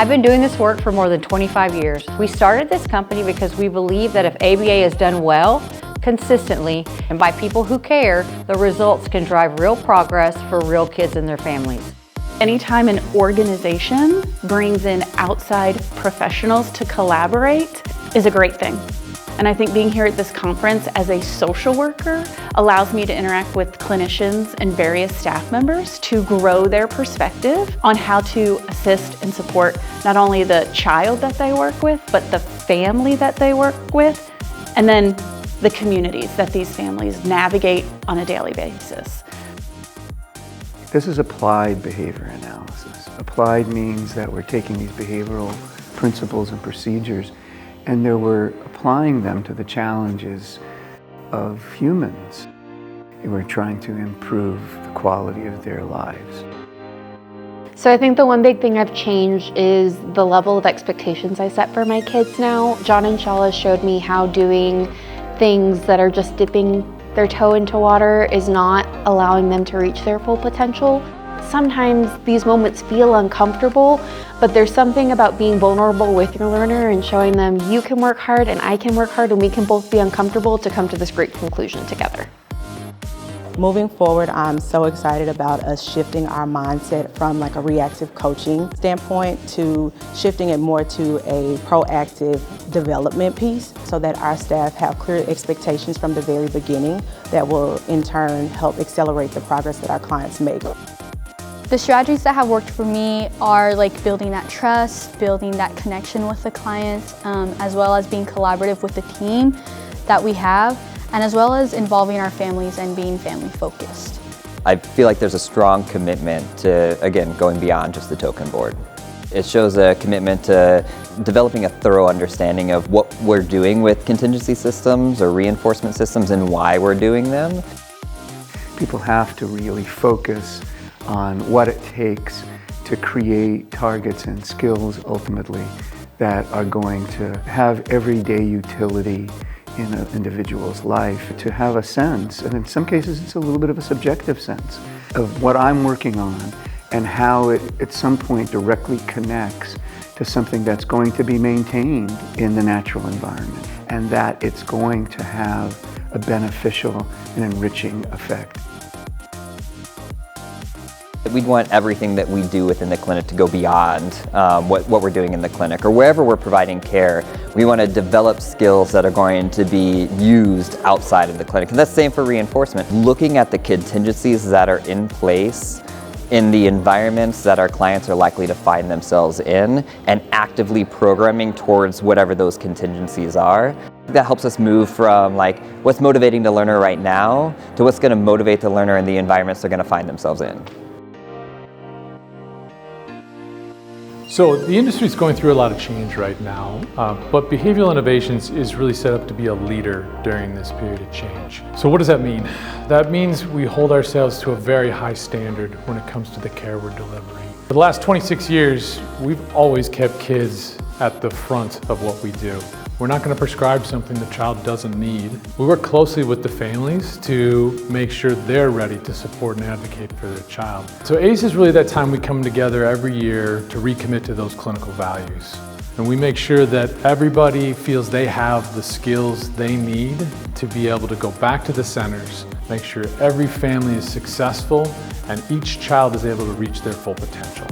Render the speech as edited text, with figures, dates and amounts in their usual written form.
I've been doing this work for more than 25 years. We started this company because we believe that if ABA is done well, consistently, and by people who care, the results can drive real progress for real kids and their families. Anytime an organization brings in outside professionals to collaborate is a great thing. And I think being here at this conference as a social worker allows me to interact with clinicians and various staff members to grow their perspective on how to assist and support not only the child that they work with, but the family that they work with, and then the communities that these families navigate on a daily basis. This is applied behavior analysis. Applied means that we're taking these behavioral principles and procedures and we're applying them to the challenges of humans. We're trying to improve the quality of their lives. So I think the one big thing I've changed is the level of expectations I set for my kids now. John and Shala showed me how doing things that are just dipping their toe into water is not allowing them to reach their full potential. Sometimes these moments feel uncomfortable, but there's something about being vulnerable with your learner and showing them you can work hard and I can work hard and we can both be uncomfortable to come to this great conclusion together. Moving forward, I'm so excited about us shifting our mindset from like a reactive coaching standpoint to shifting it more to a proactive development piece so that our staff have clear expectations from the very beginning that will in turn help accelerate the progress that our clients make. The strategies that have worked for me are like building that trust, building that connection with the clients, as well as being collaborative with the team that we have, and as well as involving our families and being family focused. I feel like there's a strong commitment to, again, going beyond just the token board. It shows a commitment to developing a thorough understanding of what we're doing with contingency systems or reinforcement systems and why we're doing them. People have to really focus on what it takes to create targets and skills ultimately that are going to have everyday utility in an individual's life, to have a sense, and in some cases it's a little bit of a subjective sense, of what I'm working on and how it at some point directly connects to something that's going to be maintained in the natural environment, and that it's going to have a beneficial and enriching effect. We'd want everything that we do within the clinic to go beyond what we're doing in the clinic or wherever we're providing care. We want to develop skills that are going to be used outside of the clinic. And that's the same for reinforcement. Looking at the contingencies that are in place in the environments that our clients are likely to find themselves in and actively programming towards whatever those contingencies are. That helps us move from like what's motivating the learner right now to what's going to motivate the learner in the environments they're going to find themselves in. So the industry is going through a lot of change right now, but behavioral innovations is really set up to be a leader during this period of change. So what does that mean? That means we hold ourselves to a very high standard when it comes to the care we're delivering. For the last 26 years, we've always kept kids at the front of what we do. We're not going to prescribe something the child doesn't need. We work closely with the families to make sure they're ready to support and advocate for their child. So ACE is really that time we come together every year to recommit to those clinical values. And we make sure that everybody feels they have the skills they need to be able to go back to the centers, make sure every family is successful and each child is able to reach their full potential.